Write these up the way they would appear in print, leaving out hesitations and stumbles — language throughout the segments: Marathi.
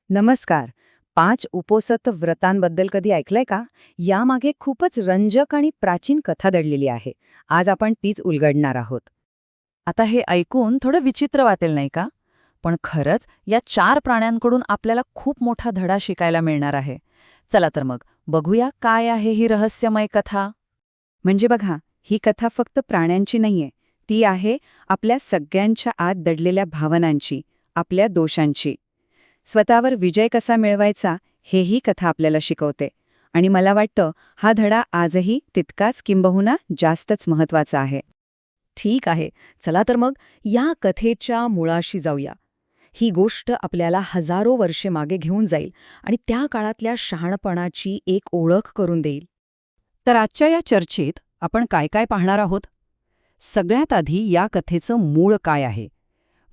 नमस्कार. 5 उपोसत व्रतांबद्दल कधी ऐकलंय का? यामागे खूपच रंजक आणि प्राचीन कथा दडलेली आहे. आज आपण तीच उलगडणार आहोत. आता हे ऐकून थोडं विचित्र वाटेल नाही का? पण खरंच या 4 प्राण्यांकडून आपल्याला खूप मोठा धडा शिकायला मिळणार आहे. चला तर मग बघूया काय आहे ही रहस्यमय कथा. म्हणजे बघा, ही कथा फक्त प्राण्यांची नाहीये. ती आहे आपल्या सगळ्यांच्या आत दडलेल्या भावनांची, आपल्या दोषांची. स्वतःवर विजय कसा मिळवायचा हेही कथा आपल्याला शिकवते. आणि मला वाटतं हा धडा आजही तितकाच किंबहुना जास्तच महत्वाचा आहे. ठीक आहे, चला तर मग या कथेच्या मुळाशी जाऊया. ही गोष्ट आपल्याला हजारो वर्षे मागे घेऊन जाईल आणि त्या काळातल्या शहाणपणाची एक ओळख करून देईल. तर आजच्या या चर्चेत आपण काय काय पाहणार आहोत? सगळ्यात आधी या कथेचं मूळ काय आहे,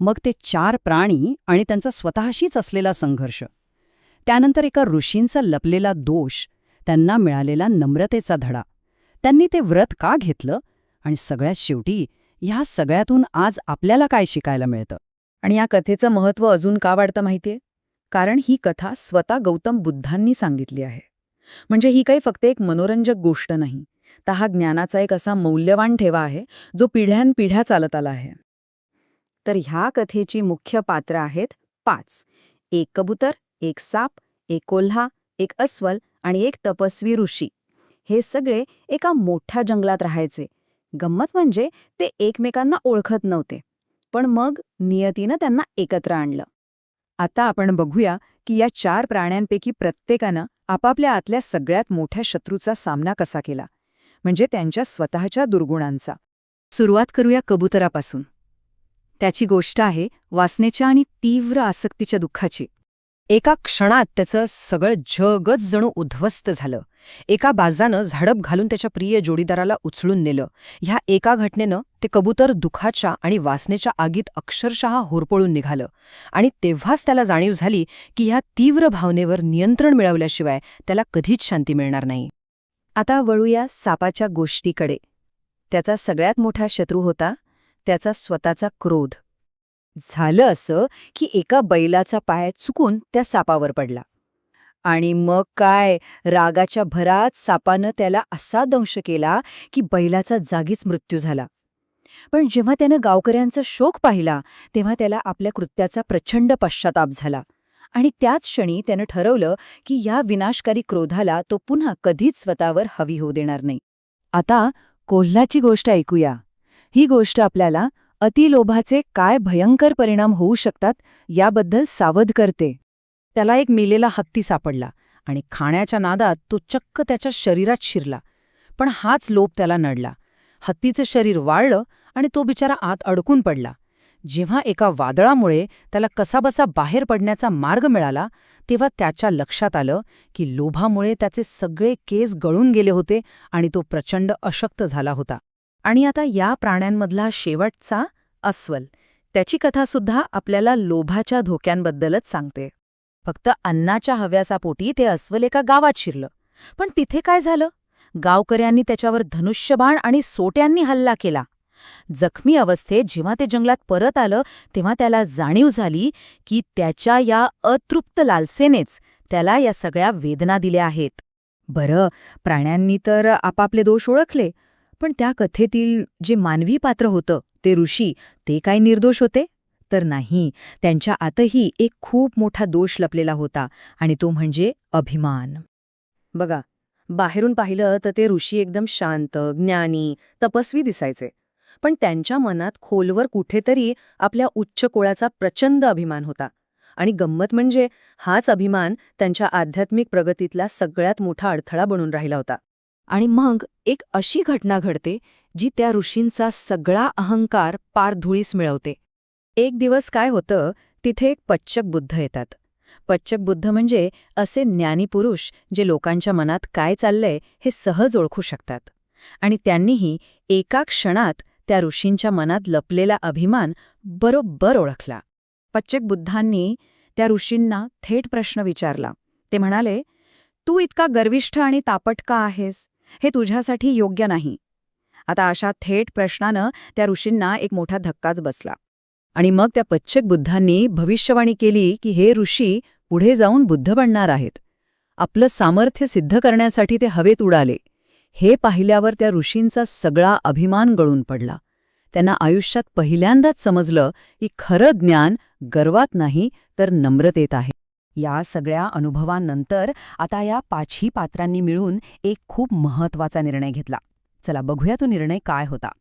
मग ते 4 प्राणी आणि त्यांचा स्वतःशीच असलेला संघर्ष. त्यानंतर एका ऋषींचा लपलेला दोष, त्यांना मिळालेला नम्रतेचा धडा, त्यांनी ते व्रत का घेतलं, आणि सगळ्यात शेवटी ह्या सगळ्यातून आज आपल्याला काय शिकायला मिळतं. आणि या कथेचं महत्त्व अजून का वाढतं माहितीये? कारण ही कथा स्वतः गौतम बुद्धांनी सांगितली आहे. म्हणजे ही काही फक्त एक मनोरंजक गोष्ट नाही, तर हा ज्ञानाचा एक असा मौल्यवान ठेवा आहे जो पिढ्यानपिढ्या चालत आला आहे. तर ह्या कथेची मुख्य पात्र आहेत 5. एक कबूतर, एक साप, एक कोल्हा, एक अस्वल आणि एक तपस्वी ऋषी. हे सगळे एका मोठ्या जंगलात राहायचे. गंमत म्हणजे ते एकमेकांना ओळखत नव्हते. पण मग नियतीनं त्यांना एकत्र आणलं. आता आपण बघूया की या 4 प्राण्यांपैकी प्रत्येकानं आपापल्या आतल्या सगळ्यात मोठ्या शत्रूचा सामना कसा केला, म्हणजे त्यांच्या स्वतःच्या दुर्गुणांचा. सुरुवात करूया कबुतरापासून. त्याची गोष्ट आहे वासनेच्या आणि तीव्र आसक्तीच्या दुःखाची. एका क्षणात त्याचं सगळं जगच जणू उद्ध्वस्त झालं. एका बाजानं झाडप घालून त्याच्या प्रिय जोडीदाराला उचलून नेलं. ह्या एका घटनेनं ते कबूतर दुःखाच्या आणि वासनेच्या आगीत अक्षरशः होरपळून निघालं. आणि तेव्हाच त्याला जाणीव झाली की ह्या तीव्र भावनेवर नियंत्रण मिळवल्याशिवाय त्याला कधीच शांती मिळणार नाही. आता वळूया सापाच्या गोष्टीकडे. त्याचा सगळ्यात मोठा शत्रू होता त्याचा स्वतःचा क्रोध. झालं असं की एका बैलाचा पाय चुकून त्या सापावर पडला. आणि मग काय, रागाच्या भरात सापानं त्याला असा दंश केला की बैलाचा जागीच मृत्यू झाला. पण जेव्हा त्यानं गावकऱ्यांचा शोक पाहिला तेव्हा त्याला आपल्या कृत्याचा प्रचंड पश्चाताप झाला. आणि त्याच क्षणी त्यानं ठरवलं की या विनाशकारी क्रोधाला तो पुन्हा कधीच स्वतःवर हवी होऊ देणार नाही. आता कोल्ह्याची गोष्ट ऐकूया. ही गोष्ट आपल्याला अतिलोभाचे काय भयंकर परिणाम होऊ शकतात याबद्दल सावध करते. त्याला एक मेलेला हत्ती सापडला आणि खाण्याच्या नादात तो चक्क त्याच्या शरीरात शिरला. पण हाच लोभ त्याला नडला. हत्तीचं शरीर वाळलं आणि तो बिचारा आत अडकून पडला. जेव्हा एका वादळामुळे त्याला कसाबसा बाहेर पडण्याचा मार्ग मिळाला तेव्हा त्याच्या लक्षात आलं की लोभामुळे त्याचे सगळे केस गळून गेले होते आणि तो प्रचंड अशक्त झाला होता. आणि आता या प्राण्यांमधला शेवटचा अस्वल, त्याची कथासुद्धा आपल्याला लोभाच्या धोक्यांबद्दलच सांगते. फक्त अन्नाच्या हव्यासापोटी ते अस्वल एका गावात शिरलं. पण तिथे काय झालं? गावकऱ्यांनी त्याच्यावर धनुष्यबाण आणि सोट्यांनी हल्ला केला. जखमी अवस्थेत जेव्हा ते जंगलात परत आलं तेव्हा त्याला जाणीव झाली की त्याच्या या अतृप्त लालसेनेच त्याला या सगळ्या वेदना दिल्या आहेत. बरं, प्राण्यांनी तर आपापले दोष ओळखले, पण त्या कथेतील जे मानवी पात्र होतं ते ऋषी, ते काय निर्दोष होते? तर नाही, त्यांच्या आतही एक खूप मोठा दोष लपलेला होता आणि तो म्हणजे अभिमान. बघा, बाहेरून पाहिलं तर ते ऋषी एकदम शांत, ज्ञानी, तपस्वी दिसायचे. पण त्यांच्या मनात खोलवर कुठेतरी आपल्या उच्च कुळाचा प्रचंड अभिमान होता. आणि गंमत म्हणजे हाच अभिमान त्यांच्या आध्यात्मिक प्रगतीतला सगळ्यात मोठा अडथळा बनून राहिला होता. आणि मग एक अशी घटना घडते जी त्या ऋषींचा सगळा अहंकार पार धुळीस मिळवते. एक दिवस काय होतं, तिथे एक पच्चक बुद्ध येतात. पच्चक बुद्ध म्हणजे असे ज्ञानी पुरुष जे लोकांच्या मनात काय चाललंय हे सहज ओळखू शकतात. आणि त्यांनीही एका क्षणात त्या ऋषींच्या मनात लपलेला अभिमान बरोबर ओळखला. पच्चक बुद्धांनी त्या ऋषींना थेट प्रश्न विचारला. ते म्हणाले, तू इतका गर्विष्ठ आणि तापट का आहेस? हे तुझ्यासाठी योग्य नाही. आता अशा थेट प्रश्नानं त्या ऋषींना एक मोठा धक्काच बसला. आणि मग त्या पच्चक बुद्धांनी भविष्यवाणी केली की हे ऋषी, पुढे जाऊन बुद्ध बनणार आहेत. आपलं सामर्थ्य सिद्ध करण्यासाठी ते हवेत उडाले. हे पाहिल्यावर त्या ऋषींचा सगळा अभिमान गळून पडला. त्यांना आयुष्यात पहिल्यांदाच समजलं की खरं ज्ञान गर्वात नाही तर नम्रतेत आहे. या सगळ्या अनुभवांनंतर आता या 5ही पात्रांनी मिळून एक खूप महत्वाचा निर्णय घेतला. चला बघूया तो निर्णय काय होता.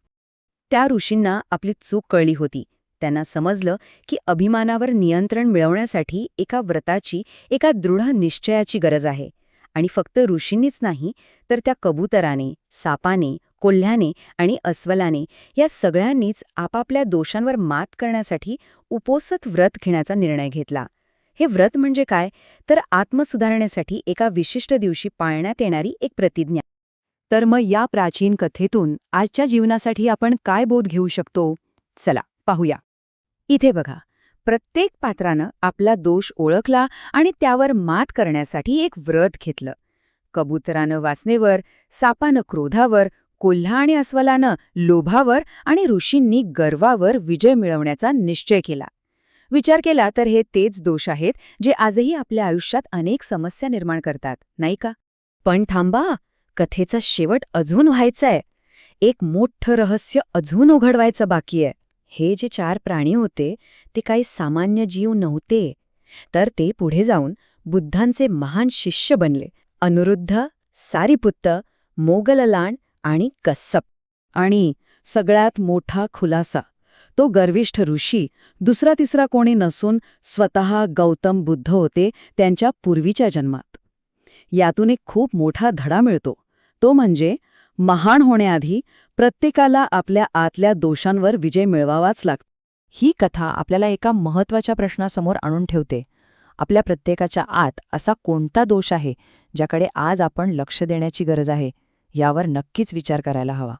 त्या ऋषींना आपली चूक कळली होती. त्यांना समजलं की अभिमानावर नियंत्रण मिळवण्यासाठी एका व्रताची, एका दृढ निश्चयाची गरज आहे. आणि फक्त ऋषींनीच नाही, तर त्या कबुतराने, सापाने, कोल्ह्याने आणि अस्वलाने या सगळ्यांनीच आपापल्या दोषांवर मात करण्यासाठी उपोसत व्रत घेण्याचा निर्णय घेतला. हे व्रत म्हणजे काय, तर आत्मसुधारण्यासाठी एका विशिष्ट दिवशी पाळण्यात येणारी एक प्रतिज्ञा. तर मग या प्राचीन कथेतून आजच्या जीवनासाठी आपण काय बोध घेऊ शकतो? चला पाहूया. इथे बघा, प्रत्येक पात्रानं आपला दोष ओळखला आणि त्यावर मात करण्यासाठी एक व्रत घेतलं. कबुतरानं वासनेवर, सापानं क्रोधावर, कोल्हा आणि अस्वलानं लोभावर आणि ऋषींनी गर्वावर विजय मिळवण्याचा निश्चय केला. विचार केला तर हे तेच दोष आहेत जे आजही आपल्या आयुष्यात अनेक समस्या निर्माण करतात, नाही का? पण थांबा, कथेचा शेवट अजून व्हायचाय. एक मोठं रहस्य अजून उघडवायचं बाकी आहे. हे जे 4 प्राणी होते ते काही सामान्य जीव नव्हते, तर ते पुढे जाऊन बुद्धांचे महान शिष्य बनले. अनिरुद्ध, सारिपुत्त, मोगललाण आणि कस्सप. आणि सगळ्यात मोठा खुलासा, तो गर्विष्ठ ऋषी दुसरा तिसरा कोणी नसून स्वतः गौतम बुद्ध होते त्यांच्या पूर्वीच्या जन्मात. यातून एक खूप मोठा धडा मिळतो. तो म्हणजे महान होण्याआधी प्रत्येकाला आपल्या आतल्या दोषांवर विजय मिळवावाच लागतो. ही कथा आपल्याला एका महत्वाच्या प्रश्नासमोर आणून ठेवते. आपल्या प्रत्येकाच्या आत असा कोणता दोष आहे ज्याकडे आज आपण लक्ष देण्याची गरज आहे? यावर नक्कीच विचार करायला हवा.